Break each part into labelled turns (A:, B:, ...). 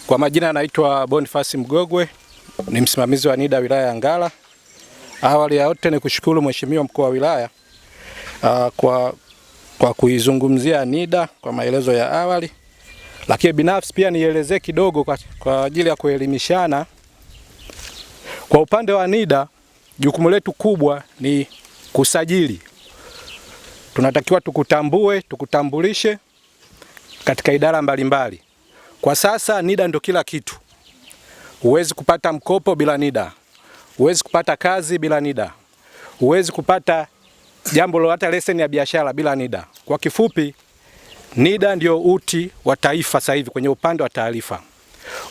A: Kwa majina anaitwa Boniface Mgogwe, ni msimamizi wa NIDA wilaya ya Ngara. Awali ya yote ni kushukuru Mheshimiwa mkuu wa wilaya kwa kuizungumzia NIDA kwa maelezo ya awali. Lakini binafsi pia nielezee kidogo kwa ajili ya kuelimishana. Kwa upande wa NIDA, jukumu letu kubwa ni kusajili. Tunatakiwa tukutambulishe katika idara mbalimbali. Kwa sasa NIDA ndio kila kitu. Huwezi kupata mkopo bila NIDA. Huwezi kupata kazi bila NIDA. Huwezi kupata jambo lolote, leseni ya biashara bila NIDA. Kwa kifupi, NIDA ndio uti wa taifa sasa hivi kwenye upande wa taarifa.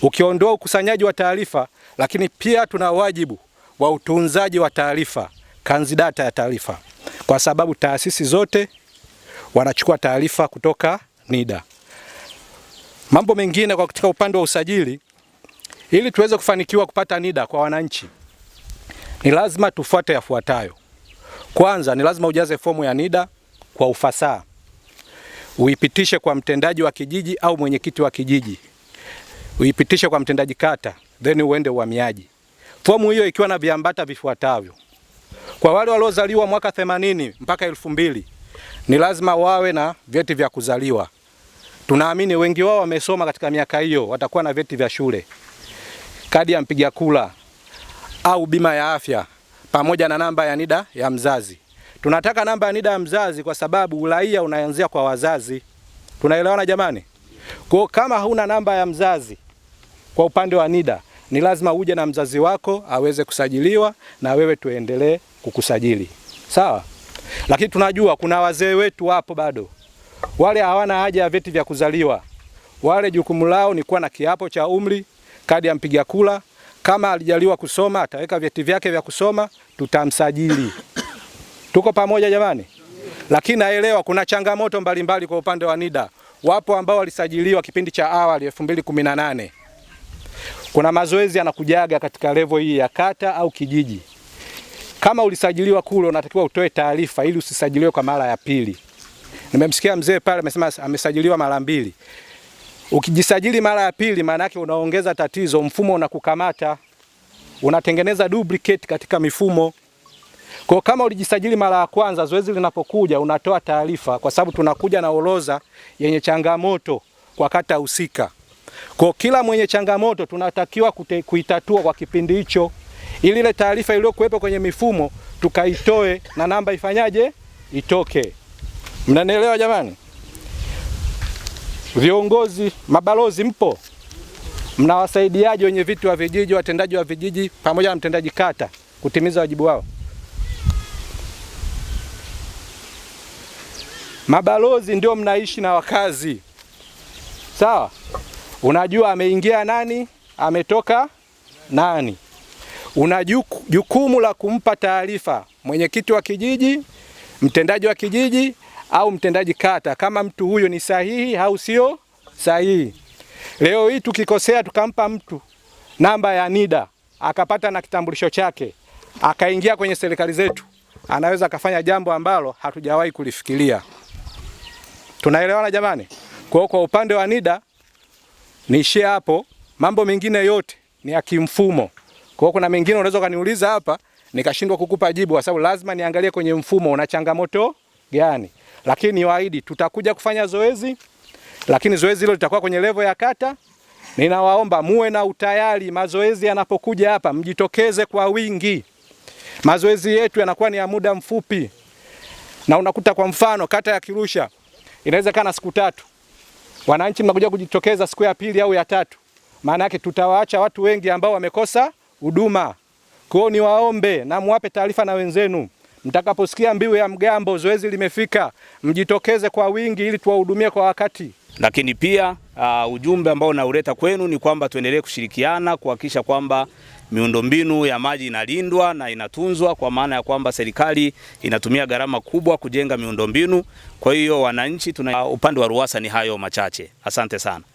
A: Ukiondoa ukusanyaji wa taarifa, lakini pia tuna wajibu wa utunzaji wa taarifa, kanzidata ya taarifa. Kwa sababu taasisi zote wanachukua taarifa kutoka NIDA. Mambo mengine kwa katika upande wa usajili, ili tuweze kufanikiwa kupata NIDA kwa wananchi, ni lazima tufuate yafuatayo. Kwanza, ni lazima ujaze fomu ya NIDA kwa ufasaha. Uipitishe kwa mtendaji wa kijiji au mwenyekiti wa kijiji. Uipitishe kwa mtendaji kata, then uende uhamiaji. Fomu hiyo ikiwa na viambata vifuatavyo. Kwa wale waliozaliwa mwaka 80 mpaka 2000, ni lazima wawe na vyeti vya kuzaliwa. Tunaamini wengi wao wamesoma katika miaka hiyo, watakuwa na vyeti vya shule, kadi ya mpiga kura au bima ya afya, pamoja na namba ya NIDA ya mzazi. Tunataka namba ya NIDA ya mzazi kwa sababu uraia unaanzia kwa wazazi. Tunaelewana jamani? Kwa kama huna namba ya mzazi kwa upande wa NIDA, ni lazima uje na mzazi wako aweze kusajiliwa na wewe tuendelee kukusajili. Sawa? Lakini tunajua kuna wazee wetu hapo bado. Wale hawana haja ya vyeti vya kuzaliwa. Wale jukumu lao ni kuwa na kiapo cha umri, kadi ya mpiga kura. Kama alijaliwa kusoma, ataweka vyeti vyake vya kusoma, tutamsajili. Tuko pamoja jamani? Lakini naelewa kuna changamoto mbalimbali kwa upande wa NIDA. Wapo ambao walisajiliwa kipindi cha awali 2018. Kuna mazoezi yanakujaga katika level hii ya kata au kijiji. Kama ulisajiliwa kule, unatakiwa utoe taarifa ili usisajiliwe kwa mara ya pili. Nimemsikia mzee pale amesema amesajiliwa mara 2. Ukijisajili mara ya pili, maana yake unaongeza tatizo, mfumo unakukamata. Unatengeneza duplicate katika mifumo. Kwa kama ulijisajili mara ya kwanza, zoezi linapokuja unatoa taarifa, kwa sababu tunakuja na orodha yenye changamoto kwa kata husika. Kwa kila mwenye changamoto tunatakiwa kuitatua kwa kipindi hicho, ili ile taarifa iliyokuwepo kwenye mifumo tukaitoe na namba ifanyaje? Itoke. Mnanielewa jamani? Viongozi, mabalozi mpo? Mnawasaidiaje wenye viti wa vijiji, watendaji wa vijiji pamoja na mtendaji kata kutimiza wajibu wao? Mabalozi ndio mnaishi na wakazi. Sawa? Unajua ameingia nani, ametoka nani. Una jukumu la kumpa taarifa mwenyekiti wa kijiji, mtendaji wa kijiji au mtendaji kata kama mtu huyo ni sahihi au sio sahihi. Leo hii tukikosea tukampa mtu namba ya NIDA, akapata na kitambulisho chake, akaingia kwenye serikali zetu, anaweza kafanya jambo ambalo hatujawahi kulifikiria. Tunaelewana jamani? Kwa upande wa NIDA niishie hapo, mambo mengine yote ni ya kimfumo. Kwa kuna mengine unaweza kaniuliza hapa nikashindwa kukupa jibu kwa sababu lazima niangalie kwenye mfumo una changamoto gani. Lakini niwaahidi tutakuja kufanya zoezi, lakini zoezi hilo litakuwa kwenye level ya kata. Ninawaomba muwe na utayari, mazoezi yanapokuja hapa mjitokeze kwa wingi. Mazoezi yetu yanakuwa ni ya muda mfupi. Na unakuta kwa mfano kata ya Kirusha inaweza kana siku 3. Wananchi mnakuja kujitokeza siku ya pili au ya 3. Maana yake tutawaacha watu wengi ambao wamekosa huduma. Kwa hiyo niwaombe na muwape taarifa na wenzenu. Mtakaposikia mbiu ya mgambo zoezi limefika, mjitokeze kwa wingi ili tuwahudumie kwa wakati.
B: Lakini pia ujumbe ambao nauleta kwenu ni kwamba tuendelee kushirikiana kuhakikisha kwamba miundombinu ya maji inalindwa na inatunzwa, kwa maana ya kwamba serikali inatumia gharama kubwa kujenga miundombinu. Kwa hiyo wananchi upande wa RUWASA ni hayo machache. Asante sana.